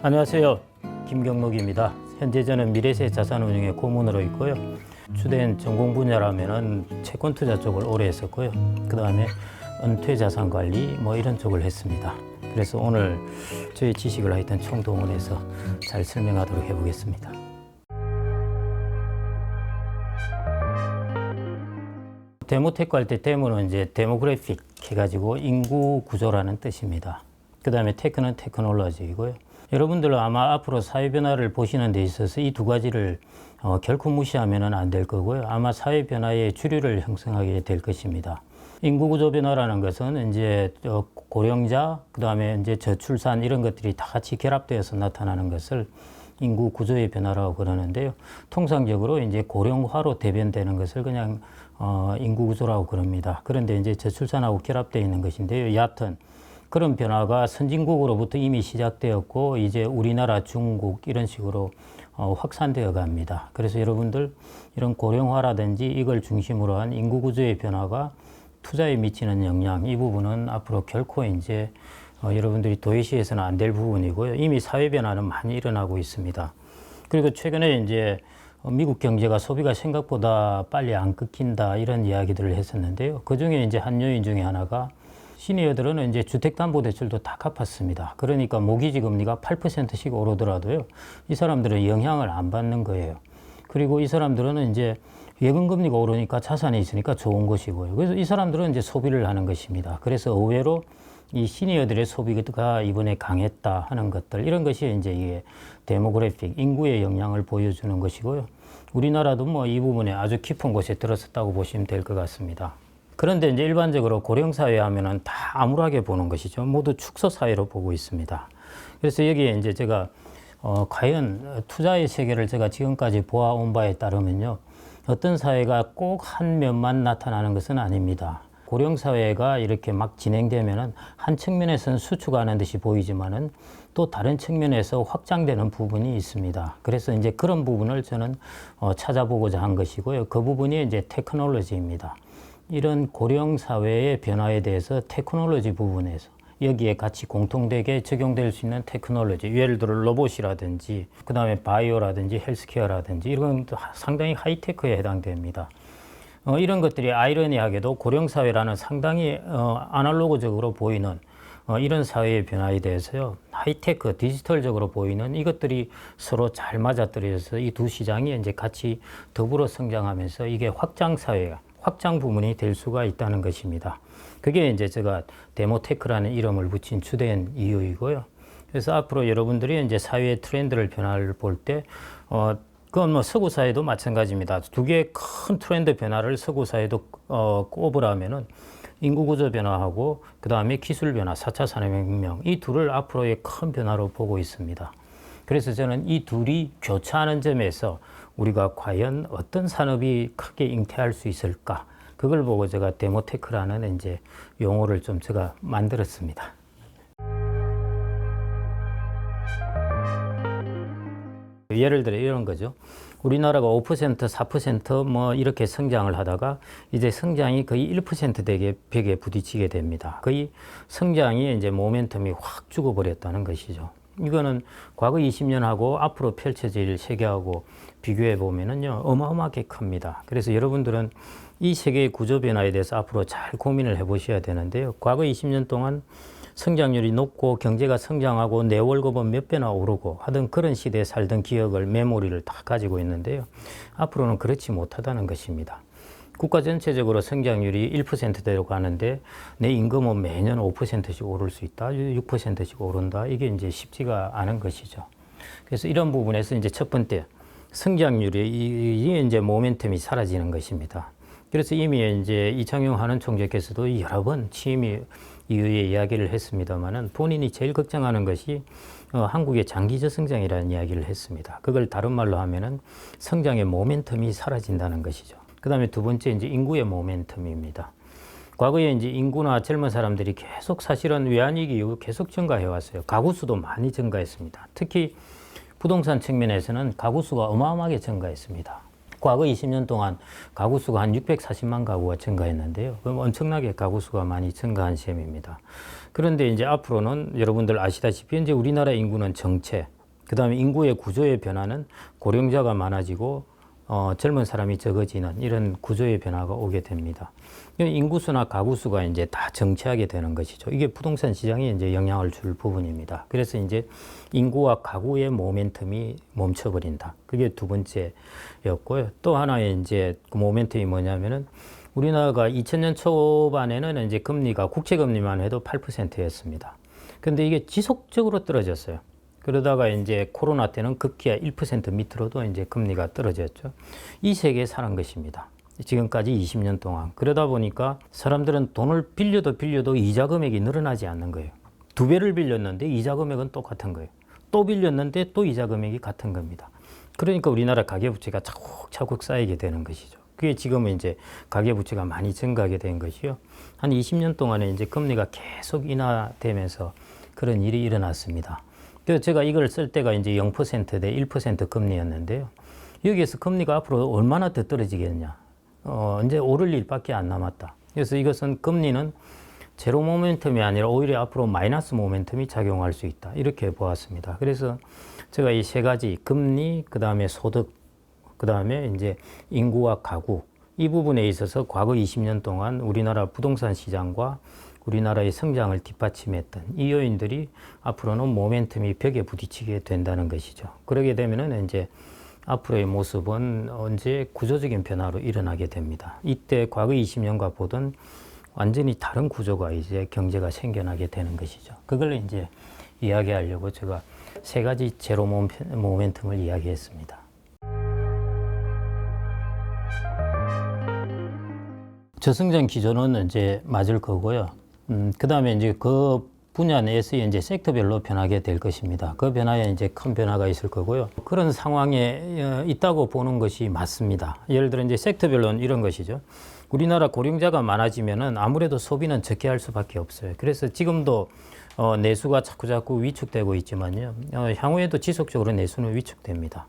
안녕하세요. 김경록입니다. 현재 저는 미래세 자산운용의 고문으로 있고요. 주된 전공 분야라면은 채권 투자 쪽을 오래 했었고요. 그 다음에 은퇴 자산 관리 이런 쪽을 했습니다. 그래서 오늘 저희 지식을 하여튼 총동원해서 잘 설명하도록 해보겠습니다. 데모테크 할 때 데모는 이제 데모그래픽 해가지고 인구 구조라는 뜻입니다. 그 다음에 테크는 테크놀로지이고요. 여러분들 아마 앞으로 사회 변화를 보시는 데 있어서 이 두 가지를 결코 무시하면 안 될 거고요. 아마 사회 변화의 주류를 형성하게 될 것입니다. 인구 구조 변화라는 것은 이제 고령자, 그 다음에 이제 저출산 이런 것들이 다 같이 결합되어서 나타나는 것을 인구 구조의 변화라고 그러는데요. 통상적으로 이제 고령화로 대변되는 것을 그냥 인구 구조라고 그럽니다. 그런데 이제 저출산하고 결합되어 있는 것인데요. 여하튼 그런 변화가 선진국으로부터 이미 시작되었고 이제 우리나라, 중국 이런 식으로 확산되어 갑니다. 그래서 여러분들 이런 고령화라든지 이걸 중심으로 한 인구 구조의 변화가 투자에 미치는 영향, 이 부분은 앞으로 결코 이제 여러분들이 도외시해서는 안 될 부분이고요. 이미 사회 변화는 많이 일어나고 있습니다. 그리고 최근에 이제 미국 경제가 소비가 생각보다 빨리 안 끊긴다 이런 이야기들을 했었는데요. 그 중에 이제 한 요인 중에 하나가 시니어들은 이제 주택담보대출도 다 갚았습니다. 그러니까 모기지 금리가 8%씩 오르더라도요. 이 사람들은 영향을 안 받는 거예요. 그리고 이 사람들은 이제 예금금리가 오르니까 자산이 있으니까 좋은 것이고요. 그래서 이 사람들은 이제 소비를 하는 것입니다. 그래서 의외로 이 시니어들의 소비가 이번에 강했다 하는 것들, 이런 것이 이제 이게 데모그래픽, 인구의 영향을 보여주는 것이고요. 우리나라도 이 부분에 아주 깊은 곳에 들어섰다고 보시면 될 것 같습니다. 그런데 이제 일반적으로 고령사회 하면은 다 암울하게 보는 것이죠. 모두 축소사회로 보고 있습니다. 그래서 여기에 이제 제가 과연 투자의 세계를 제가 지금까지 보아온 바에 따르면요. 어떤 사회가 꼭 한 면만 나타나는 것은 아닙니다. 고령사회가 이렇게 막 진행되면은 한 측면에서는 수축하는 듯이 보이지만은 또 다른 측면에서 확장되는 부분이 있습니다. 그래서 이제 그런 부분을 저는 찾아보고자 한 것이고요. 그 부분이 이제 테크놀로지입니다. 이런 고령사회의 변화에 대해서 테크놀로지 부분에서 여기에 같이 공통되게 적용될 수 있는 테크놀로지, 예를 들어 로봇이라든지 그 다음에 바이오라든지 헬스케어라든지 이런 상당히 하이테크에 해당됩니다. 이런 것들이 아이러니하게도 고령사회라는 상당히 아날로그적으로 보이는 이런 사회의 변화에 대해서요, 하이테크, 디지털적으로 보이는 이것들이 서로 잘 맞아떨어져서 이 두 시장이 이제 같이 더불어 성장하면서 이게 확장 부문이 될 수가 있다는 것입니다. 그게 이제 제가 데모테크라는 이름을 붙인 주된 이유이고요. 그래서 앞으로 여러분들이 이제 사회의 트렌드를 변화를 볼 때, 그건 서구 사회도 마찬가지입니다. 두 개의 큰 트렌드 변화를 서구 사회도 꼽으라면은 인구 구조 변화하고 그 다음에 기술 변화, 4차 산업혁명, 이 둘을 앞으로의 큰 변화로 보고 있습니다. 그래서 저는 이 둘이 교차하는 점에서 우리가 과연 어떤 산업이 크게 잉태할 수 있을까? 그걸 보고 제가 데모테크라는 이제 용어를 좀 제가 만들었습니다. 예를 들어 이런 거죠. 우리나라가 5%, 4% 이렇게 성장을 하다가 이제 성장이 거의 1% 벽에 부딪히게 됩니다. 거의 성장이 이제 모멘텀이 확 죽어버렸다는 것이죠. 이거는 과거 20년하고 앞으로 펼쳐질 세계하고 비교해 보면은요, 어마어마하게 큽니다. 그래서 여러분들은 이 세계의 구조 변화에 대해서 앞으로 잘 고민을 해 보셔야 되는데요. 과거 20년 동안 성장률이 높고 경제가 성장하고 내 월급은 몇 배나 오르고 하던 그런 시대에 살던 기억을, 메모리를 다 가지고 있는데요. 앞으로는 그렇지 못하다는 것입니다. 국가 전체적으로 성장률이 1%대로 가는데 내 임금은 매년 5%씩 오를 수 있다, 6%씩 오른다. 이게 이제 쉽지가 않은 것이죠. 그래서 이런 부분에서 이제 첫 번째, 성장률이 이제 모멘텀이 사라지는 것입니다. 그래서 이미 이제 이창용 한은 총재께서도 여러 번 취임 이후에 이야기를 했습니다만은 본인이 제일 걱정하는 것이 한국의 장기 저성장이라는 이야기를 했습니다. 그걸 다른 말로 하면은 성장의 모멘텀이 사라진다는 것이죠. 그 다음에 두 번째 이제 인구의 모멘텀입니다. 과거에 이제 인구나 젊은 사람들이 계속 사실은 외환위기 이후 계속 증가해 왔어요. 가구 수도 많이 증가했습니다. 특히 부동산 측면에서는 가구 수가 어마어마하게 증가했습니다. 과거 20년 동안 가구 수가 한 640만 가구가 증가했는데요. 그럼 엄청나게 가구 수가 많이 증가한 셈입니다. 그런데 이제 앞으로는 여러분들 아시다시피 이제 우리나라 인구는 정체, 그 다음에 인구의 구조의 변화는 고령자가 많아지고 젊은 사람이 적어지는 이런 구조의 변화가 오게 됩니다. 인구수나 가구수가 이제 다 정체하게 되는 것이죠. 이게 부동산 시장에 이제 영향을 줄 부분입니다. 그래서 이제 인구와 가구의 모멘텀이 멈춰버린다. 그게 두 번째였고요. 또 하나의 이제 그 모멘텀이 뭐냐면은 우리나라가 2000년 초반에는 이제 금리가 국채금리만 해도 8%였습니다. 근데 이게 지속적으로 떨어졌어요. 그러다가 이제 코로나 때는 급기야 1% 밑으로도 이제 금리가 떨어졌죠. 이 세계에 사는 것입니다. 지금까지 20년 동안. 그러다 보니까 사람들은 돈을 빌려도 이자 금액이 늘어나지 않는 거예요. 2배를 빌렸는데 이자 금액은 똑같은 거예요. 또 빌렸는데 또 이자 금액이 같은 겁니다. 그러니까 우리나라 가계부채가 차곡차곡 쌓이게 되는 것이죠. 그게 지금은 이제 가계부채가 많이 증가하게 된 것이요. 한 20년 동안에 이제 금리가 계속 인하되면서 그런 일이 일어났습니다. 그래서 제가 이걸 쓸 때가 이제 0%대 1% 금리였는데요. 여기에서 금리가 앞으로 얼마나 더 떨어지겠냐. 이제 오를 일밖에 안 남았다. 그래서 이것은 금리는 제로 모멘텀이 아니라 오히려 앞으로 마이너스 모멘텀이 작용할 수 있다. 이렇게 보았습니다. 그래서 제가 이 세 가지 금리, 그 다음에 소득, 그 다음에 이제 인구와 가구 이 부분에 있어서 과거 20년 동안 우리나라 부동산 시장과 우리나라의 성장을 뒷받침했던 이 요인들이 앞으로는 모멘텀이 벽에 부딪히게 된다는 것이죠. 그러게 되면은 이제 앞으로의 모습은 언제 구조적인 변화로 일어나게 됩니다. 이때 과거 20년과 보던 완전히 다른 구조가 이제 경제가 생겨나게 되는 것이죠. 그걸 이제 이야기하려고 제가 세 가지 제로 모멘텀을 이야기했습니다. 저성장 기조는 이제 맞을 거고요. 그 다음에 이제 그 분야 내에서 이제 섹터별로 변하게 될 것입니다. 그 변화에 이제 큰 변화가 있을 거고요. 그런 상황에 있다고 보는 것이 맞습니다. 예를 들어 이제 섹터별로는 이런 것이죠. 우리나라 고령자가 많아지면은 아무래도 소비는 적게 할 수밖에 없어요. 그래서 지금도 내수가 자꾸 위축되고 있지만요. 향후에도 지속적으로 내수는 위축됩니다.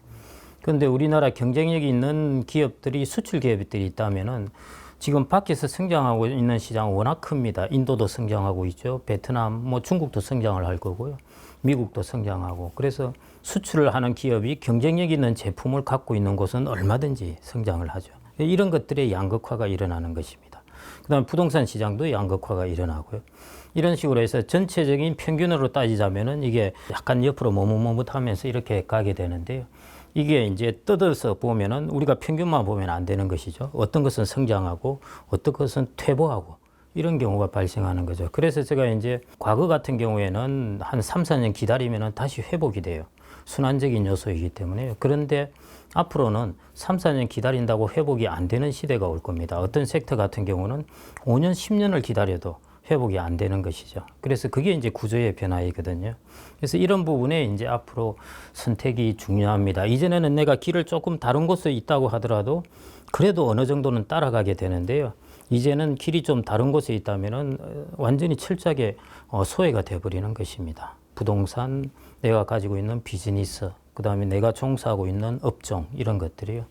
그런데 우리나라 경쟁력이 있는 기업들이 수출 기업들이 있다면은 지금 밖에서 성장하고 있는 시장은 워낙 큽니다. 인도도 성장하고 있죠. 베트남, 뭐 중국도 성장을 할 거고요. 미국도 성장하고. 그래서 수출을 하는 기업이 경쟁력 있는 제품을 갖고 있는 곳은 얼마든지 성장을 하죠. 이런 것들의 양극화가 일어나는 것입니다. 그다음에 부동산 시장도 양극화가 일어나고요. 이런 식으로 해서 전체적인 평균으로 따지자면은 이게 약간 옆으로 머뭇머뭇하면서 이렇게 가게 되는데요. 이게 이제 뜯어서 보면은 우리가 평균만 보면 안 되는 것이죠. 어떤 것은 성장하고 어떤 것은 퇴보하고 이런 경우가 발생하는 거죠. 그래서 제가 이제 과거 같은 경우에는 한 3, 4년 기다리면은 다시 회복이 돼요. 순환적인 요소이기 때문에요. 그런데 앞으로는 3, 4년 기다린다고 회복이 안 되는 시대가 올 겁니다. 어떤 섹터 같은 경우는 5년, 10년을 기다려도 회복이 안 되는 것이죠. 그래서 그게 이제 구조의 변화이거든요. 그래서 이런 부분에 이제 앞으로 선택이 중요합니다. 이전에는 내가 길을 조금 다른 곳에 있다고 하더라도 그래도 어느 정도는 따라가게 되는데요. 이제는 길이 좀 다른 곳에 있다면은 완전히 철저하게 소외가 돼버리는 것입니다. 부동산, 내가 가지고 있는 비즈니스, 그 다음에 내가 종사하고 있는 업종, 이런 것들이요.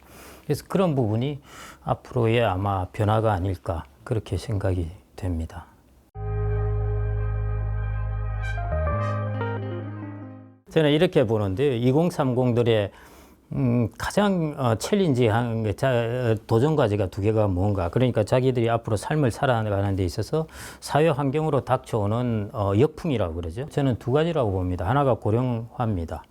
그래서 그런 부분이 앞으로의 아마 변화가 아닐까, 그렇게 생각이 됩니다. 저는 이렇게 보는데요. 2030들의 가장 챌린지한 도전 과제가 두 개가 뭔가. 그러니까 자기들이 앞으로 삶을 살아가는 데 있어서 사회 환경으로 닥쳐오는 역풍이라고 그러죠. 저는 두 가지라고 봅니다. 하나가 고령화입니다.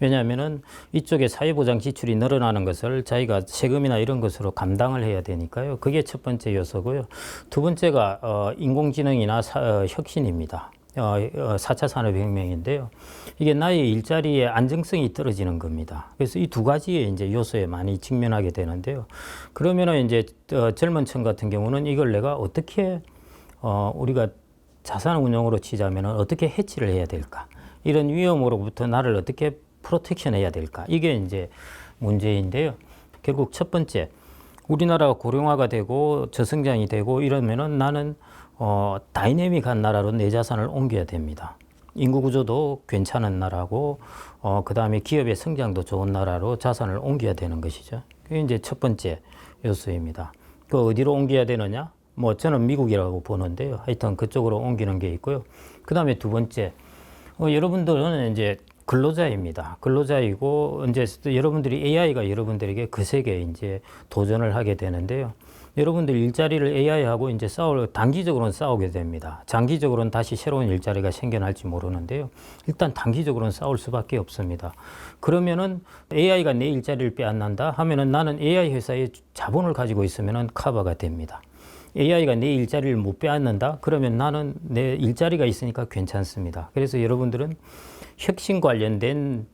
왜냐하면은 이쪽에 사회보장 지출이 늘어나는 것을 자기가 세금이나 이런 것으로 감당을 해야 되니까요. 그게 첫 번째 요소고요. 두 번째가 인공지능이나 혁신입니다. 4차 산업혁명인데요. 이게 나의 일자리의 안정성이 떨어지는 겁니다. 그래서 이 두 가지의 이제 요소에 많이 직면하게 되는데요. 그러면은 이제 젊은 층 같은 경우는 이걸 내가 어떻게 우리가 자산 운용으로 치자면은 어떻게 해치를 해야 될까? 이런 위험으로부터 나를 어떻게 프로텍션 해야 될까? 이게 이제 문제인데요. 결국 첫 번째, 우리나라가 고령화가 되고 저성장이 되고 이러면은 나는 다이내믹한 나라로 내 자산을 옮겨야 됩니다. 인구 구조도 괜찮은 나라고, 그 다음에 기업의 성장도 좋은 나라로 자산을 옮겨야 되는 것이죠. 그게 이제 첫 번째 요소입니다. 그 어디로 옮겨야 되느냐? 뭐 저는 미국이라고 보는데요. 하여튼 그쪽으로 옮기는 게 있고요. 그 다음에 두 번째, 여러분들은 이제 근로자입니다. 근로자이고 이제 여러분들이 AI가 여러분들에게 그 세계에 이제 도전을 하게 되는데요. 여러분들 일자리를 AI하고 이제 단기적으로는 싸우게 됩니다. 장기적으로는 다시 새로운 일자리가 생겨날지 모르는데요. 일단 단기적으로는 싸울 수밖에 없습니다. 그러면은 AI가 내 일자리를 빼앗는다 하면은 나는 AI 회사의 자본을 가지고 있으면은 커버가 됩니다. AI가 내 일자리를 못 빼앗는다? 그러면 나는 내 일자리가 있으니까 괜찮습니다. 그래서 여러분들은 혁신 관련된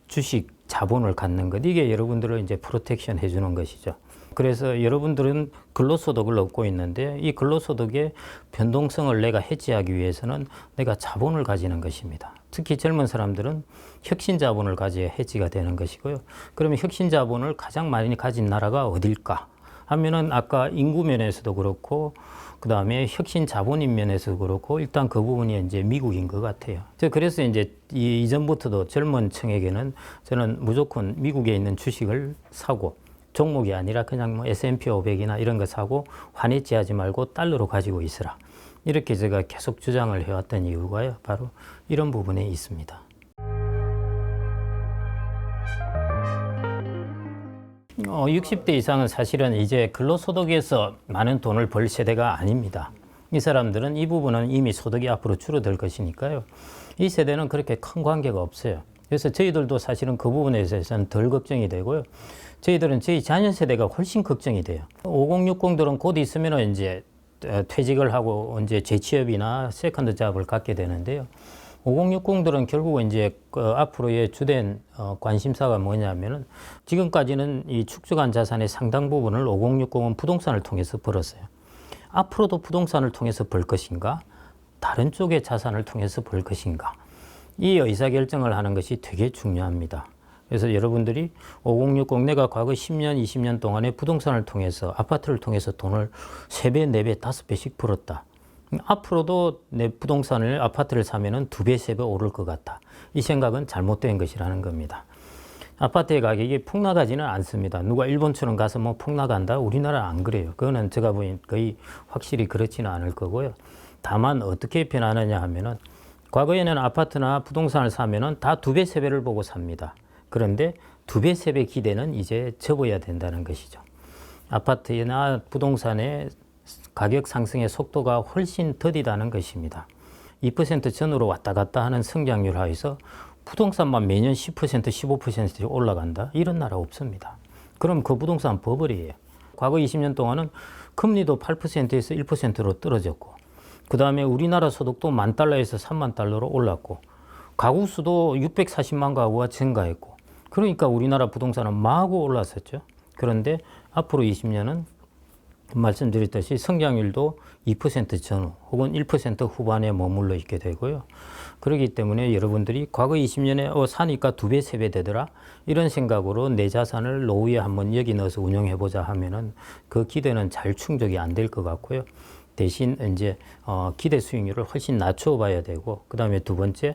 주식 자본을 갖는 것, 이게 여러분들을 이제 프로텍션 해주는 것이죠. 그래서 여러분들은 근로소득을 얻고 있는데 이 근로소득의 변동성을 내가 해지하기 위해서는 내가 자본을 가지는 것입니다. 특히 젊은 사람들은 혁신 자본을 가져야 해지가 되는 것이고요. 그러면 혁신 자본을 가장 많이 가진 나라가 어딜까 하면은 아까 인구 면에서도 그렇고 그 다음에 혁신 자본인 면에서도 그렇고 일단 그 부분이 이제 미국인 것 같아요. 그래서 이제 이전부터도 젊은 층에게는 저는 무조건 미국에 있는 주식을 사고 종목이 아니라 그냥 뭐 S&P 500이나 이런 거 사고 환해지하지 말고 달러로 가지고 있으라. 이렇게 제가 계속 주장을 해왔던 이유가요. 바로 이런 부분에 있습니다. 60대 이상은 사실은 이제 근로소득에서 많은 돈을 벌 세대가 아닙니다. 이 사람들은 이 부분은 이미 소득이 앞으로 줄어들 것이니까요. 이 세대는 그렇게 큰 관계가 없어요. 그래서 저희들도 사실은 그 부분에 있어서는 덜 걱정이 되고요. 저희들은 저희 자녀 세대가 훨씬 걱정이 돼요. 5060들은 곧 있으면 이제 퇴직을 하고 이제 재취업이나 세컨드 잡을 갖게 되는데요. 5060들은 결국 이제 앞으로의 주된 관심사가 뭐냐면은 지금까지는 이 축적한 자산의 상당 부분을 5060은 부동산을 통해서 벌었어요. 앞으로도 부동산을 통해서 벌 것인가? 다른 쪽의 자산을 통해서 벌 것인가? 이 의사결정을 하는 것이 되게 중요합니다. 그래서 여러분들이 5060 내가 과거 10년, 20년 동안에 부동산을 통해서 아파트를 통해서 돈을 3배, 4배, 5배씩 벌었다. 앞으로도 내 부동산을 아파트를 사면은 2배, 3배 오를 것 같다. 이 생각은 잘못된 것이라는 겁니다. 아파트의 가격이 폭락하지는 않습니다. 누가 일본처럼 가서 뭐 폭락한다? 우리나라는 안 그래요. 그거는 제가 보기엔 거의 확실히 그렇지는 않을 거고요. 다만 어떻게 변하느냐 하면은 과거에는 아파트나 부동산을 사면은 다 2배, 3배를 보고 삽니다. 그런데 2배, 3배 기대는 이제 접어야 된다는 것이죠. 아파트나 부동산의 가격 상승의 속도가 훨씬 더디다는 것입니다. 2% 전후로 왔다 갔다 하는 성장률 하에서 부동산만 매년 10%, 15%씩 올라간다? 이런 나라 없습니다. 그럼 그 부동산 버블이에요. 과거 20년 동안은 금리도 8%에서 1%로 떨어졌고 그 다음에 우리나라 소득도 $10,000에서 $30,000로 올랐고 가구 수도 640만 가구가 증가했고 그러니까 우리나라 부동산은 마구 올랐었죠. 그런데 앞으로 20년은 말씀드렸듯이 성장률도 2% 전후 혹은 1% 후반에 머물러 있게 되고요. 그렇기 때문에 여러분들이 과거 20년에 사니까 2배, 3배 되더라 이런 생각으로 내 자산을 노후에 한번 여기 넣어서 운용해보자 하면은 그 기대는 잘 충족이 안 될 것 같고요. 대신 이제 기대 수익률을 훨씬 낮춰봐야 되고 그 다음에 두 번째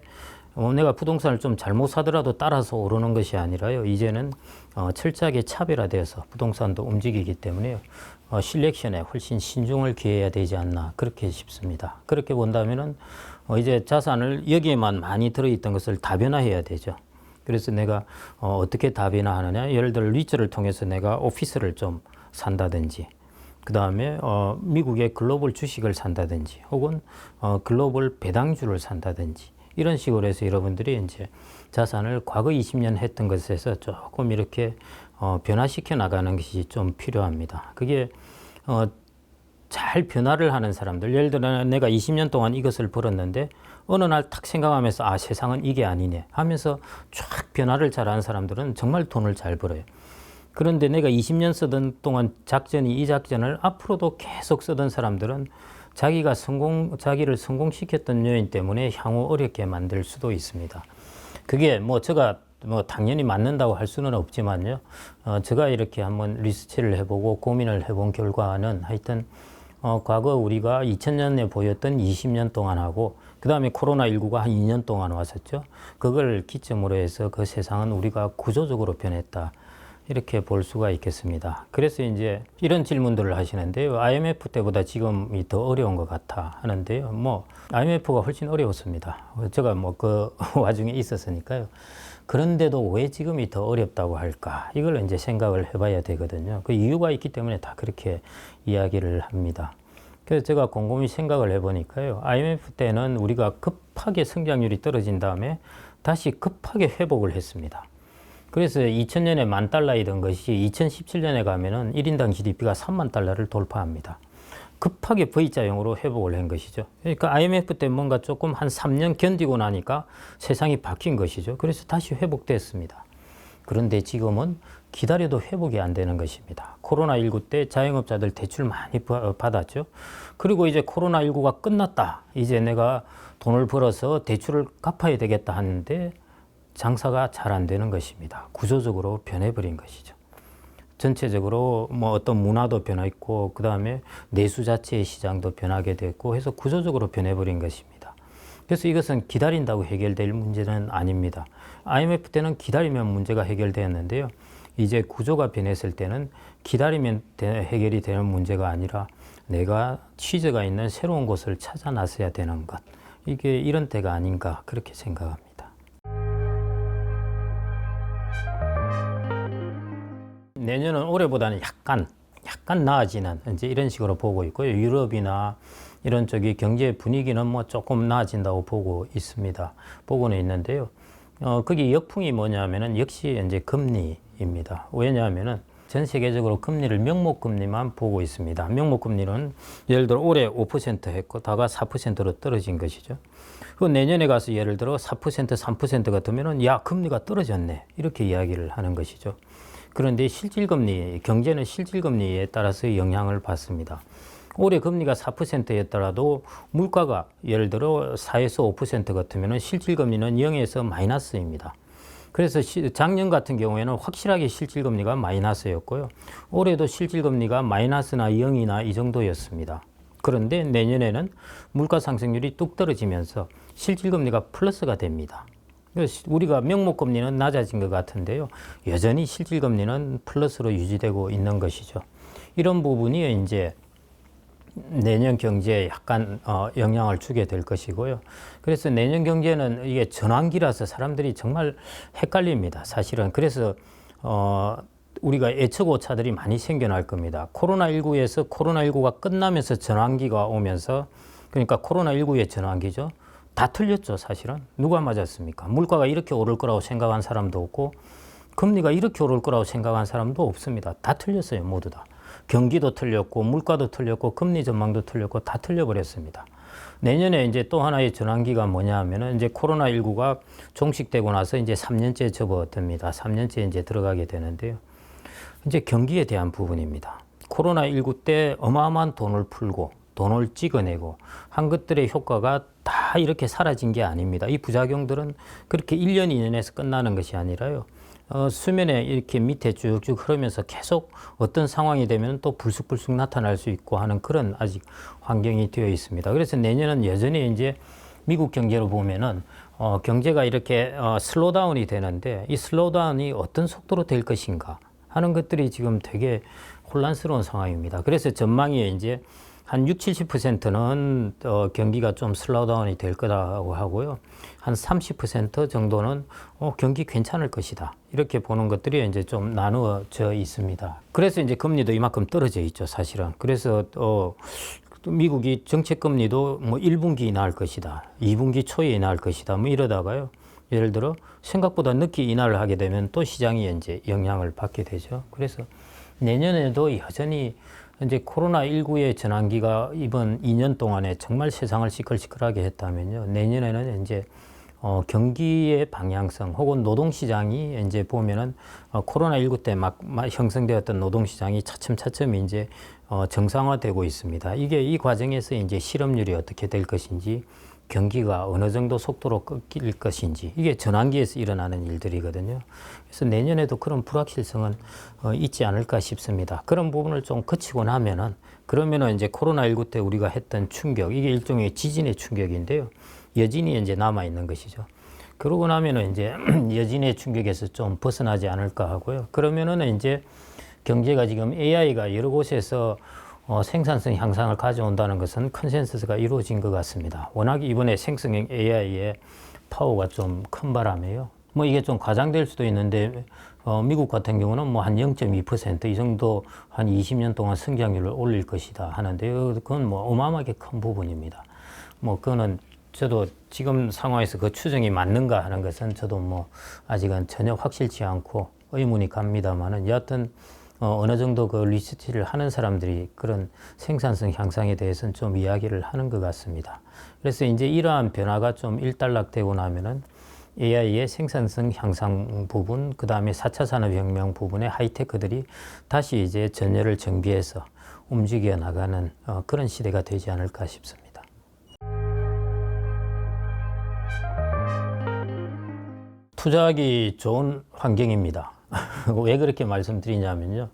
내가 부동산을 좀 잘못 사더라도 따라서 오르는 것이 아니라요. 이제는 철저하게 차별화되어서 부동산도 움직이기 때문에 실렉션에 훨씬 신중을 기해야 되지 않나 그렇게 싶습니다. 그렇게 본다면은 이제 자산을 여기에만 많이 들어있던 것을 다변화해야 되죠. 그래서 내가 어떻게 다변화하느냐? 예를 들어 리츠를 통해서 내가 오피스를 좀 산다든지 그 다음에 미국의 글로벌 주식을 산다든지 혹은 글로벌 배당주를 산다든지 이런 식으로 해서 여러분들이 이제 자산을 과거 20년 했던 것에서 조금 이렇게 변화시켜 나가는 것이 좀 필요합니다. 그게 잘 변화를 하는 사람들, 예를 들어 내가 20년 동안 이것을 벌었는데 어느 날 탁 생각하면서 아 세상은 이게 아니네 하면서 쫙 변화를 잘하는 사람들은 정말 돈을 잘 벌어요. 그런데 내가 20년 쓰던 동안 이 작전을 앞으로도 계속 쓰던 사람들은 자기를 성공시켰던 요인 때문에 향후 어렵게 만들 수도 있습니다. 그게 제가 당연히 맞는다고 할 수는 없지만요. 제가 이렇게 한번 리서치를 해보고 고민을 해본 결과는 하여튼 과거 우리가 2000년에 보였던 20년 동안 하고 그 다음에 코로나19가 한 2년 동안 왔었죠. 그걸 기점으로 해서 그 세상은 우리가 구조적으로 변했다. 이렇게 볼 수가 있겠습니다. 그래서 이제 이런 질문들을 하시는데요. IMF 때보다 지금이 더 어려운 것 같아 하는데요. 뭐 IMF가 훨씬 어려웠습니다. 제가 뭐 그 와중에 있었으니까요. 그런데도 왜 지금이 더 어렵다고 할까? 이걸 이제 생각을 해봐야 되거든요. 그 이유가 있기 때문에 다 그렇게 이야기를 합니다. 그래서 제가 곰곰이 생각을 해보니까요. IMF 때는 우리가 급하게 성장률이 떨어진 다음에 다시 급하게 회복을 했습니다. 그래서 2000년에 $10,000이던 것이 2017년에 가면은 1인당 GDP가 $30,000를 돌파합니다. 급하게 V자형으로 회복을 한 것이죠. 그러니까 IMF 때 뭔가 조금 한 3년 견디고 나니까 세상이 바뀐 것이죠. 그래서 다시 회복됐습니다. 그런데 지금은 기다려도 회복이 안 되는 것입니다. 코로나19 때 자영업자들 대출 많이 받았죠. 그리고 이제 코로나19가 끝났다. 이제 내가 돈을 벌어서 대출을 갚아야 되겠다 하는데 장사가 잘 안 되는 것입니다. 구조적으로 변해버린 것이죠. 전체적으로 뭐 어떤 문화도 변했고 그 다음에 내수 자체의 시장도 변하게 됐고 해서 구조적으로 변해버린 것입니다. 그래서 이것은 기다린다고 해결될 문제는 아닙니다. IMF 때는 기다리면 문제가 해결되었는데요. 이제 구조가 변했을 때는 기다리면 해결이 되는 문제가 아니라 내가 취재가 있는 새로운 곳을 찾아 나서야 되는 것. 이게 이런 때가 아닌가 그렇게 생각합니다. 내년은 올해보다는 약간 나아지는 이제 이런 식으로 보고 있고요. 유럽이나 이런 쪽이 경제 분위기는 뭐 조금 나아진다고 보고 있습니다. 보고는 있는데요. 거기 역풍이 뭐냐면은 역시 이제 금리입니다. 왜냐하면은 전 세계적으로 금리를 명목금리만 보고 있습니다. 명목금리는 예를 들어 올해 5% 했고 다가 4%로 떨어진 것이죠. 그 내년에 가서 예를 들어 4%, 3% 같으면은 야 금리가 떨어졌네 이렇게 이야기를 하는 것이죠. 그런데 실질금리, 경제는 실질금리에 따라서 영향을 받습니다. 올해 금리가 4%였더라도 물가가 예를 들어 4에서 5% 같으면 실질금리는 0에서 마이너스입니다. 그래서 작년 같은 경우에는 확실하게 실질금리가 마이너스였고요. 올해도 실질금리가 마이너스나 0이나 이 정도였습니다. 그런데 내년에는 물가 상승률이 뚝 떨어지면서 실질금리가 플러스가 됩니다. 우리가 명목금리는 낮아진 것 같은데요. 여전히 실질금리는 플러스로 유지되고 있는 것이죠. 이런 부분이 이제 내년 경제에 약간 영향을 주게 될 것이고요. 그래서 내년 경제는 이게 전환기라서 사람들이 정말 헷갈립니다. 사실은. 그래서 우리가 예측오차들이 많이 생겨날 겁니다. 코로나19에서 코로나19가 끝나면서 전환기가 오면서 그러니까 코로나19의 전환기죠. 다 틀렸죠, 사실은. 누가 맞았습니까? 물가가 이렇게 오를 거라고 생각한 사람도 없고 금리가 이렇게 오를 거라고 생각한 사람도 없습니다. 다 틀렸어요, 모두 다. 경기도 틀렸고 물가도 틀렸고 금리 전망도 틀렸고 다 틀려버렸습니다. 내년에 이제 또 하나의 전환기가 뭐냐 하면은 이제 코로나19가 종식되고 나서 이제 3년째 접어듭니다. 3년째 이제 들어가게 되는데요. 이제 경기에 대한 부분입니다. 코로나19 때 어마어마한 돈을 풀고 돈을 찍어내고 한 것들의 효과가 다 이렇게 사라진 게 아닙니다. 이 부작용들은 그렇게 1년, 2년에서 끝나는 것이 아니라요. 수면에 이렇게 밑에 쭉쭉 흐르면서 계속 어떤 상황이 되면 또 불쑥불쑥 나타날 수 있고 하는 그런 아직 환경이 되어 있습니다. 그래서 내년은 여전히 이제 미국 경제로 보면은 경제가 이렇게 슬로우다운이 되는데 이 슬로우다운이 어떤 속도로 될 것인가 하는 것들이 지금 되게 혼란스러운 상황입니다. 그래서 전망이 이제 한 60, 70%는 경기가 좀 슬로우다운이 될 거라고 하고요. 한 30% 정도는 경기 괜찮을 것이다. 이렇게 보는 것들이 이제 좀 나누어져 있습니다. 그래서 이제 금리도 이만큼 떨어져 있죠, 사실은. 그래서 미국이 정책 금리도 뭐 1분기 인하할 것이다. 2분기 초에 인하할 것이다. 뭐 이러다가요. 예를 들어 생각보다 늦게 인하를 하게 되면 또 시장이 이제 영향을 받게 되죠. 그래서 내년에도 여전히 이제 코로나19의 전환기가 이번 2년 동안에 정말 세상을 시끌시끌하게 했다면요. 내년에는 이제 경기의 방향성 혹은 노동시장이 이제 보면은 코로나19 때 막 형성되었던 노동시장이 차츰 이제 정상화되고 있습니다. 이게 이 과정에서 이제 실업률이 어떻게 될 것인지 경기가 어느 정도 속도로 꺾일 것인지 이게 전환기에서 일어나는 일들이거든요. 그래서 내년에도 그런 불확실성은 있지 않을까 싶습니다. 그런 부분을 좀 거치고 나면은 그러면은 이제 코로나19 때 우리가 했던 충격 이게 일종의 지진의 충격인데요. 여진이 이제 남아 있는 것이죠. 그러고 나면은 이제 여진의 충격에서 좀 벗어나지 않을까 하고요. 그러면은 이제 경제가 지금 AI가 여러 곳에서 생산성 향상을 가져온다는 것은 컨센서스가 이루어진 것 같습니다. 워낙 이번에 생성형 AI의 파워가 좀 큰 바람에요. 뭐 이게 좀 과장될 수도 있는데 미국 같은 경우는 뭐 한 0.2% 이 정도 한 20년 동안 성장률을 올릴 것이다 하는데요. 그건 뭐 어마어마하게 큰 부분입니다. 뭐 그거는 저도 지금 상황에서 그 추정이 맞는가 하는 것은 저도 뭐 아직은 전혀 확실치 않고 의문이 갑니다만은 여하튼 어느 정도 그 리서치를 하는 사람들이 그런 생산성 향상에 대해서는 좀 이야기를 하는 것 같습니다. 그래서 이제 이러한 변화가 좀 일단락되고 나면은 AI의 생산성 향상 부분, 그 다음에 4차 산업혁명 부분의 하이테크들이 다시 이제 전열을 정비해서 움직여 나가는 그런 시대가 되지 않을까 싶습니다. 투자하기 좋은 환경입니다. 왜 그렇게 말씀드리냐면요.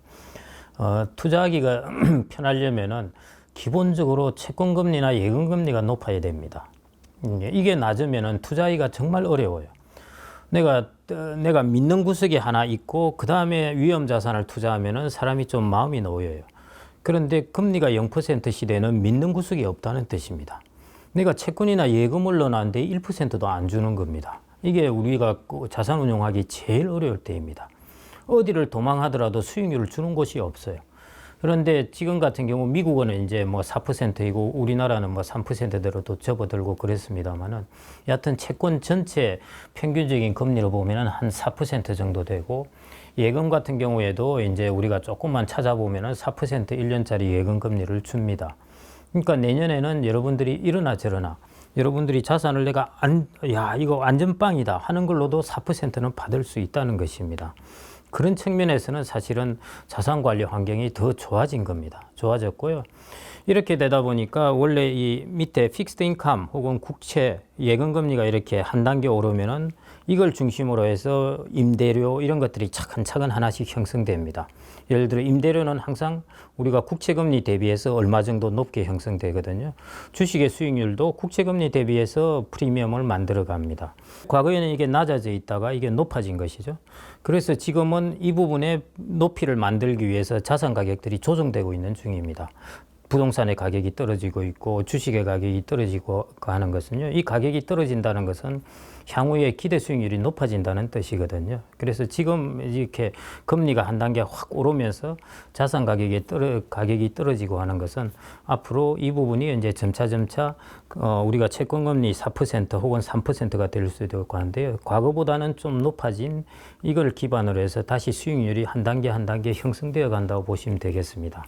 투자하기가 편하려면은 기본적으로 채권금리나 예금금리가 높아야 됩니다. 이게 낮으면은 투자하기가 정말 어려워요. 내가 믿는 구석이 하나 있고 그 다음에 위험 자산을 투자하면은 사람이 좀 마음이 놓여요. 그런데 금리가 0% 시대는 믿는 구석이 없다는 뜻입니다. 내가 채권이나 예금을 넣어놨는데 1%도 안 주는 겁니다. 이게 우리가 자산 운용하기 제일 어려울 때입니다. 어디를 도망하더라도 수익률을 주는 곳이 없어요. 그런데 지금 같은 경우 미국은 이제 뭐 4%이고 우리나라는 뭐 3%대로도 접어들고 그랬습니다만은 여하튼 채권 전체 평균적인 금리로 보면은 한 4% 정도 되고 예금 같은 경우에도 이제 우리가 조금만 찾아보면은 4% 1년짜리 예금 금리를 줍니다. 그러니까 내년에는 여러분들이 이러나 저러나 여러분들이 자산을 이거 안전빵이다 하는 걸로도 4%는 받을 수 있다는 것입니다. 그런 측면에서는 사실은 자산 관리 환경이 더 좋아진 겁니다. 좋아졌고요. 이렇게 되다 보니까 원래 이 밑에 픽스드 인컴 혹은 국채 예금 금리가 이렇게 한 단계 오르면은 이걸 중심으로 해서 임대료 이런 것들이 차근차근 하나씩 형성됩니다. 예를 들어 임대료는 항상 우리가 국채금리 대비해서 얼마 정도 높게 형성되거든요. 주식의 수익률도 국채금리 대비해서 프리미엄을 만들어 갑니다. 과거에는 이게 낮아져 있다가 이게 높아진 것이죠. 그래서 지금은 이 부분에 높이를 만들기 위해서 자산 가격들이 조정되고 있는 중입니다. 부동산의 가격이 떨어지고 있고 주식의 가격이 떨어지고 하는 것은요. 이 가격이 떨어진다는 것은 향후에 기대 수익률이 높아진다는 뜻이거든요. 그래서 지금 이렇게 금리가 한 단계 확 오르면서 자산 가격이 떨어지고 하는 것은 앞으로 이 부분이 이제 점차 우리가 채권금리 4% 혹은 3%가 될 수도 있고 하는데요. 과거보다는 좀 높아진 이걸 기반으로 해서 다시 수익률이 한 단계 형성되어 간다고 보시면 되겠습니다.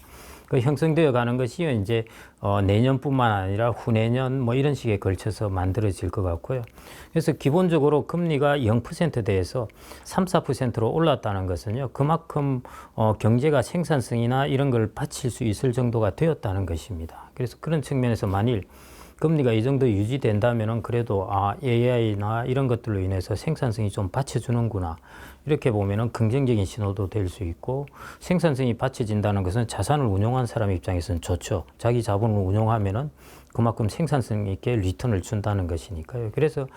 그 형성되어 가는 것이 이제 내년뿐만 아니라 후내년 뭐 이런 식에 걸쳐서 만들어질 것 같고요. 그래서 기본적으로 금리가 0%대에서 3, 4%로 올랐다는 것은요. 그만큼 경제가 생산성이나 이런 걸 받칠 수 있을 정도가 되었다는 것입니다. 그래서 그런 측면에서 만일 금리가 이 정도 유지된다면은 그래도 AI나 이런 것들로 인해서 생산성이 좀 받쳐주는구나. 이렇게 보면은 긍정적인 신호도 될 수 있고 생산성이 받쳐진다는 것은 자산을 운용한 사람 입장에서는 좋죠. 자기 자본을 운용하면은 그만큼 생산성 있게 리턴을 준다는 것이니까요. 그래서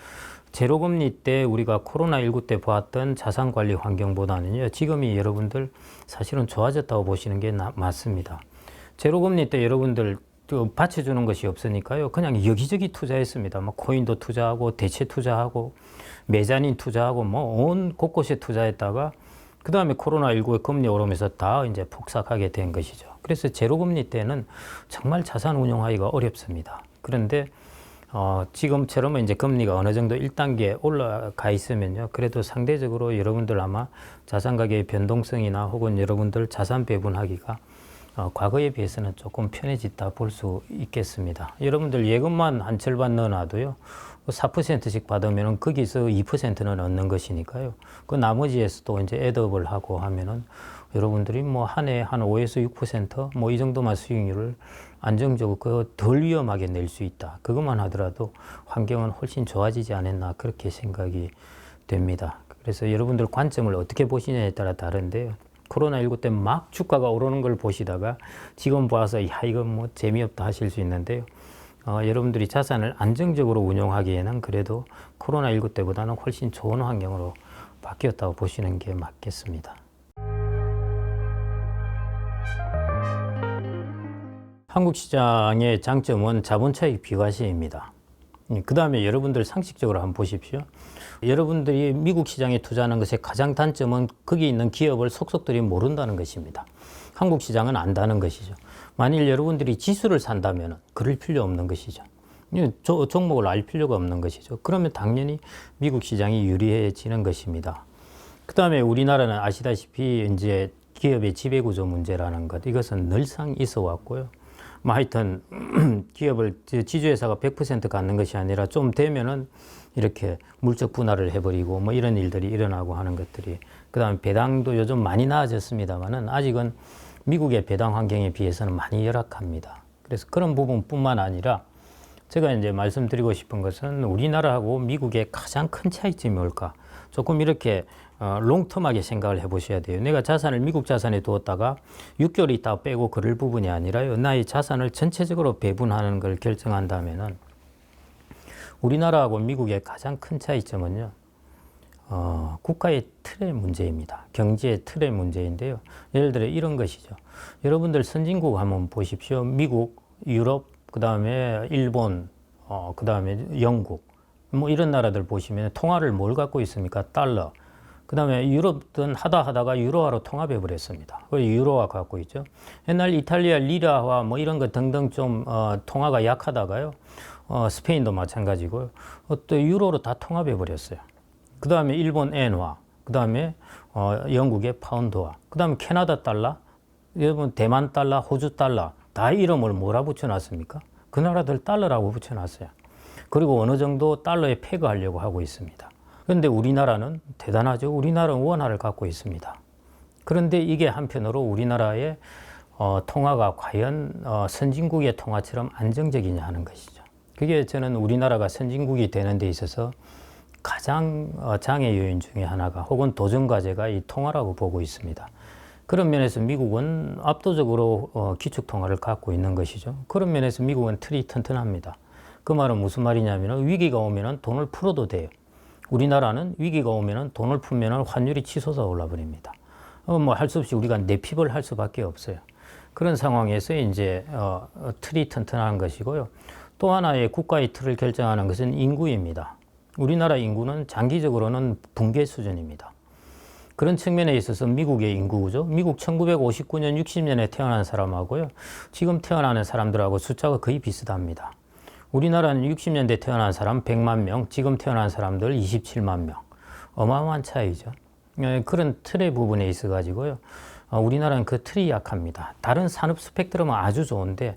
제로금리 때 우리가 코로나19 때 보았던 자산관리 환경보다는요. 지금이 여러분들 사실은 좋아졌다고 보시는 게 맞습니다. 제로금리 때 여러분들 받쳐주는 것이 없으니까요. 그냥 여기저기 투자했습니다. 뭐 코인도 투자하고 대체 투자하고 메자닌 투자하고 뭐 온 곳곳에 투자했다가 그 다음에 코로나19에 금리 오르면서 다 이제 폭삭하게 된 것이죠. 그래서 제로금리 때는 정말 자산 운용하기가 어렵습니다. 그런데 지금처럼 이제 금리가 어느 정도 1단계 올라가 있으면요. 그래도 상대적으로 여러분들 아마 자산 가격의 변동성이나 혹은 여러분들 자산 배분하기가 과거에 비해서는 조금 편해졌다 볼 수 있겠습니다. 여러분들 예금만 한 절반 넣어놔도요. 4%씩 받으면 거기서 2%는 얻는 것이니까요. 그 나머지에서도 이제 애드업을 하고 하면은 여러분들이 뭐 한 해 한 5에서 6% 뭐 이 정도만 수익률을 안정적으로 덜 위험하게 낼 수 있다. 그것만 하더라도 환경은 훨씬 좋아지지 않았나 그렇게 생각이 됩니다. 그래서 여러분들 관점을 어떻게 보시냐에 따라 다른데요. 코로나19 때 막 주가가 오르는 걸 보시다가 지금 봐서 이거 뭐 재미없다 하실 수 있는데요. 여러분들이 자산을 안정적으로 운용하기에는 그래도 코로나19 때보다는 훨씬 좋은 환경으로 바뀌었다고 보시는 게 맞겠습니다. 한국 시장의 장점은 자본차익 비과세입니다. 그 다음에 여러분들 상식적으로 한번 보십시오. 여러분들이 미국 시장에 투자하는 것의 가장 단점은 거기 있는 기업을 속속들이 모른다는 것입니다. 한국 시장은 안다는 것이죠. 만일 여러분들이 지수를 산다면 그럴 필요 없는 것이죠. 종목을 알 필요가 없는 것이죠. 그러면 당연히 미국 시장이 유리해지는 것입니다. 그 다음에 우리나라는 아시다시피 이제 기업의 지배구조 문제라는 것, 이것은 늘상 있어 왔고요. 뭐 하여튼 기업을 지주회사가 100% 갖는 것이 아니라 좀 되면은 이렇게 물적 분할을 해버리고 뭐 이런 일들이 일어나고 하는 것들이, 그 다음에 배당도 요즘 많이 나아졌습니다만은 아직은 미국의 배당 환경에 비해서는 많이 열악합니다. 그래서 그런 부분뿐만 아니라 제가 이제 말씀드리고 싶은 것은 우리나라하고 미국의 가장 큰 차이점이 뭘까? 조금 이렇게 롱텀하게 생각을 해보셔야 돼요. 내가 자산을 미국 자산에 두었다가 6개월 있다 빼고 그럴 부분이 아니라요. 나의 자산을 전체적으로 배분하는 걸 결정한다면은 우리나라하고 미국의 가장 큰 차이점은요. 국가의 틀의 문제입니다. 경제의 틀의 문제인데요. 예를 들어 이런 것이죠. 여러분들 선진국 한번 보십시오. 미국, 유럽, 그 다음에 일본, 그 다음에 영국, 뭐 이런 나라들 보시면 통화를 뭘 갖고 있습니까? 달러. 그 다음에 유럽은 하다가 유로화로 통합해 버렸습니다. 그리고 유로화 갖고 있죠. 옛날 이탈리아 리라와 뭐 이런 것 등등 좀 통화가 약하다가요. 스페인도 마찬가지고요. 또 유로로 다 통합해 버렸어요. 그 다음에 일본 엔화, 그 다음에 영국의 파운드화, 그 다음에 캐나다 달러, 여러분 대만 달러, 호주 달러 다 이름을 뭐라 붙여놨습니까? 그 나라들 달러라고 붙여놨어요. 그리고 어느 정도 달러에 페그하려고 하고 있습니다. 그런데 우리나라는 대단하죠. 우리나라는 원화를 갖고 있습니다. 그런데 이게 한편으로 우리나라의 통화가 과연 선진국의 통화처럼 안정적이냐 하는 것이죠. 그게 저는 우리나라가 선진국이 되는 데 있어서 가장 장애 요인 중에 하나가 혹은 도전 과제가 이 통화라고 보고 있습니다. 그런 면에서 미국은 압도적으로 기축통화를 갖고 있는 것이죠. 그런 면에서 미국은 틀이 튼튼합니다. 그 말은 무슨 말이냐면 위기가 오면 돈을 풀어도 돼요. 우리나라는 위기가 오면 돈을 풀면 환율이 치솟아 올라버립니다. 뭐 할 수 없이 우리가 내핍을 할 수밖에 없어요. 그런 상황에서 이제 틀이 튼튼한 것이고요. 또 하나의 국가의 틀을 결정하는 것은 인구입니다. 우리나라 인구는 장기적으로는 붕괴 수준입니다. 그런 측면에 있어서 미국의 인구구조, 미국 1959년, 60년에 태어난 사람하고요. 지금 태어나는 사람들하고 숫자가 거의 비슷합니다. 우리나라는 60년대 태어난 사람 100만 명, 지금 태어난 사람들 27만 명. 어마어마한 차이죠. 그런 틀의 부분에 있어 가지고요. 우리나라는 그 틀이 약합니다. 다른 산업 스펙트럼은 아주 좋은데